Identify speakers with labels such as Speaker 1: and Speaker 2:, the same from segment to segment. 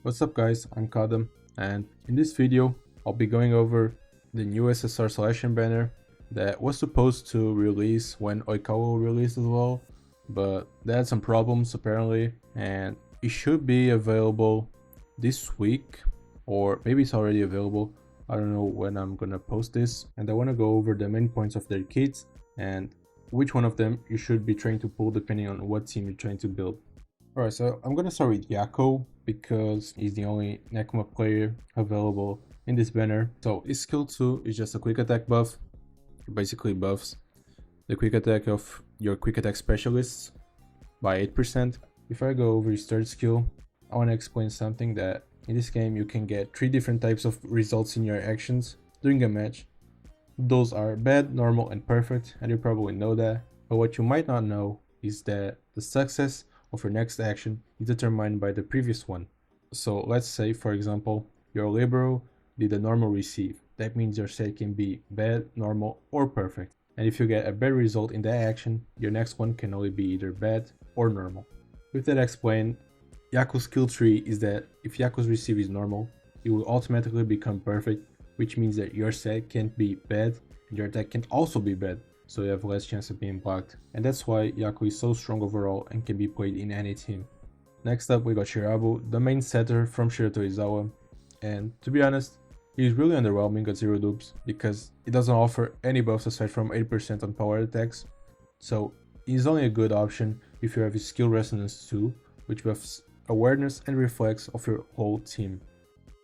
Speaker 1: What's up guys, I'm Kadam, and in this video I'll be going over the new SSR selection banner that was supposed to release when HAIKYU released as well, but they had some problems apparently, and it should be available this week, or maybe it's already available. I don't know when I'm gonna post this, and I want to go over the main points of their kits and which one of them you should be trying to pull depending on what team you're trying to build. Alright, so I'm gonna start with Yaku because he's the only Nekma player available in this banner. So his skill 2 is just a quick attack buff. It basically buffs the quick attack of your quick attack specialists by 8%. Before I go over his third skill, I want to explain something that in this game you can get 3 different types of results in your actions during a match. Those are bad, normal, and perfect, and you probably know that. But what you might not know is that the success of your next action is determined by the previous one. So let's say, for example, your libero did a normal receive. That means your set can be bad, normal, or perfect. And if you get a bad result in that action, your next one can only be either bad or normal. With that explained, Yaku's skill tree is that if Yaku's receive is normal, it will automatically become perfect, which means that your set can't be bad and your attack can also be bad, so you have less chance of being blocked. And that's why Yaku is so strong overall and can be played in any team. Next up we got Shirabu, the main setter from Shiratorizawa, and to be honest, he's really underwhelming at 0 dupes because it doesn't offer any buffs aside from 8% on power attacks, so he's only a good option if you have his skill resonance 2, which buffs awareness and reflex of your whole team.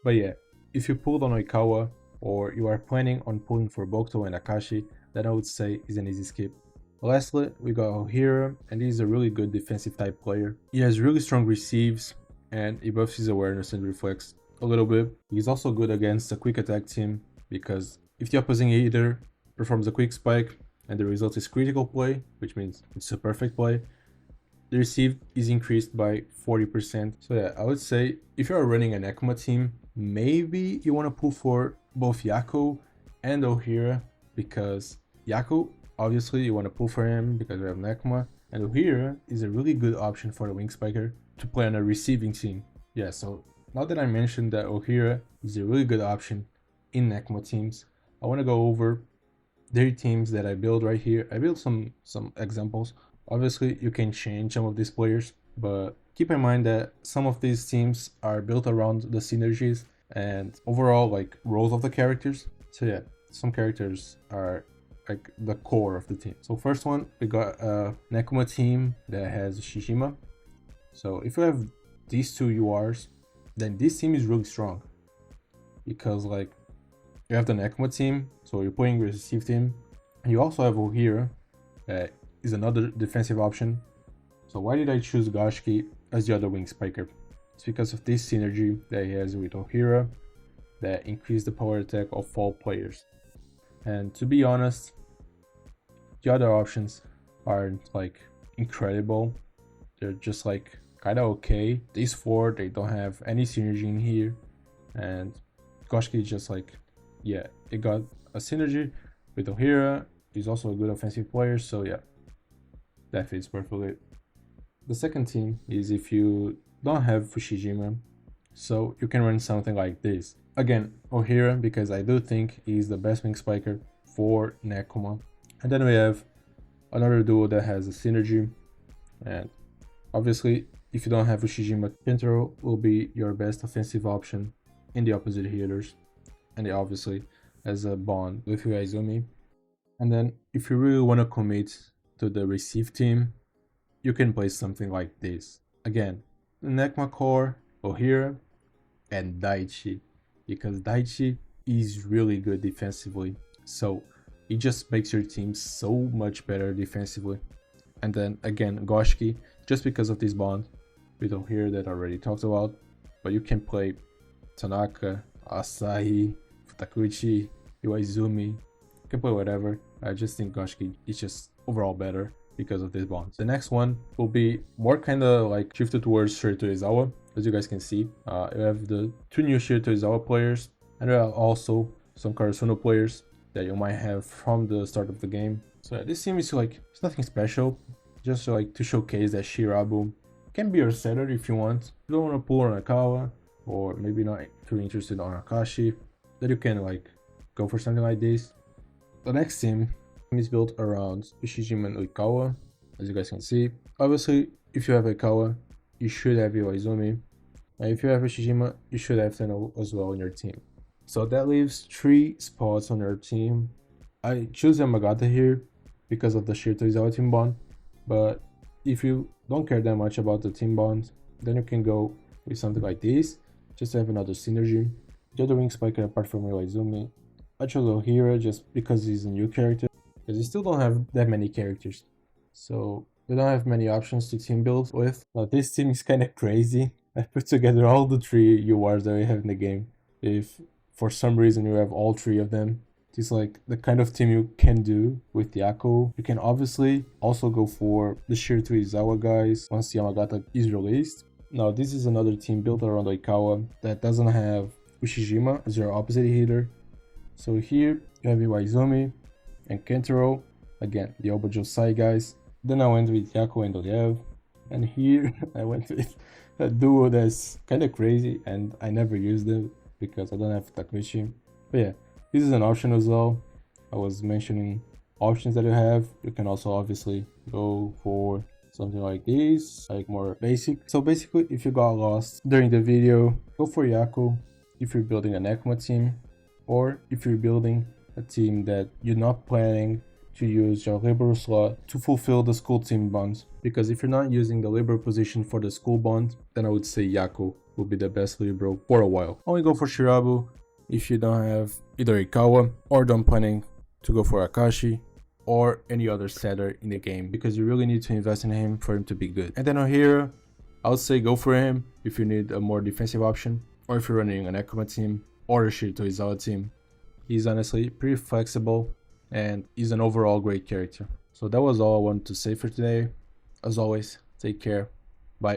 Speaker 1: But yeah, if you pulled on Oikawa or you are planning on pulling for Bokuto and Akashi, then I would say is an easy skip. Lastly, we got Ohira, and he's a really good defensive type player. He has really strong receives and he buffs his awareness and reflex a little bit. He's also good against a quick attack team because if the opposing hitter performs a quick spike and the result is critical play, which means it's a perfect play, the receive is increased by 40%. So yeah, I would say if you are running an Nekma team, maybe you want to pull for both Yaku and Ohira, because Yaku, obviously you want to pull for him because we have Nekma, and Ohira is a really good option for a wing spiker to play on a receiving team. Yeah, so now that I mentioned that Ohira is a really good option in Nekma teams, I want to go over their teams that I build right here. I built some examples. Obviously you can change some of these players, but keep in mind that some of these teams are built around the synergies and overall like roles of the characters. So yeah, some characters are like the core of the team. So first one, we got a Nekuma team that has Shijima. So if you have these two URs, then this team is really strong because like you have the Nekuma team, so you're playing with a receive team, and you also have Ohira that is another defensive option. So why did I choose Goshki as the other wing spiker? It's because of this synergy that he has with Ohira that increase the power attack of all players. And to be honest, the other options aren't like incredible. They're just like kind of okay. These 4, they don't have any synergy in here, and Goshki is just like, yeah, it got a synergy with Ohira. He's also a good offensive player, so yeah, that fits perfectly. The second team is if you don't have Fushijima, so you can run something like this. Again, Ohira, because I do think he's the best wing spiker for Nekuma. And then we have another duo that has a synergy, and obviously if you don't have Fushijima, Kentaro will be your best offensive option in the opposite hitters, and he obviously has a bond with Uezumi. And then if you really want to commit to the receive team, you can play something like this. Again, Nekma core, Ohira, and Daichi, because Daichi is really good defensively, so it just makes your team so much better defensively. And then again, Goshki, just because of this bond with Ohira that I already talked about, but you can play Tanaka, Asahi, Futakuchi, Iwaizumi, you can play whatever. I just think Goshki is just overall better because of this bond. The next one will be more kind of like shifted towards Shiratorizawa. As you guys can see, you have the 2 new Shiratorizawa players, and there are also some Karasuno players that you might have from the start of the game. So yeah, this team is like, it's nothing special, just like to showcase that Shirabu can be your setter if you want. You don't want to pull on Akawa or maybe not too interested on Akashi, then you can like go for something like this. The next team is built around Ushijima and Oikawa, as you guys can see. Obviously, if you have Oikawa, you should have Iwaizumi, and if you have Ushijima, you should have Tenno as well in your team. So that leaves 3 spots on your team. I choose Yamagata here because of the Shirato Izawa team bond, but if you don't care that much about the team bond, then you can go with something like this, just to have another synergy. The other wing spiker apart from Iwaizumi, I chose Ohira just because he's a new character, because you still don't have that many characters, so you don't have many options to team build with. Now this team is kind of crazy. I put together all the 3 URs that we have in the game. If for some reason you have all 3 of them, it's like the kind of team you can do with Yaku. You can obviously also go for the Shirato Izawa guys once Yamagata is released. Now this is another team built around Oikawa that doesn't have Ushijima as your opposite hitter. So here you have Iwaizumi and Kentaro, again the Obajo Sai guys. Then I went with Yaku and Oliev, and here I went with a duo that's kind of crazy and I never used it because I don't have Takushi. But yeah, this is an option as well. I was mentioning options that you have. You can also obviously go for something like this, like more basic. So basically, if you got lost during the video, go for Yaku if you're building a Nekoma team, or if you're building a team that you're not planning to use your libero slot to fulfill the school team bonds. Because if you're not using the libero position for the school bond, then I would say Yaku will be the best libero for a while. Only go for Shirabu if you don't have either Ikawa or don't planning to go for Akashi or any other setter in the game, because you really need to invest in him for him to be good. And then Ohira, I would say go for him if you need a more defensive option, or if you're running an Nekoma team or a Shirato Izawa team. He's honestly pretty flexible and he's an overall great character. So that was all I wanted to say for today. As always, take care. Bye.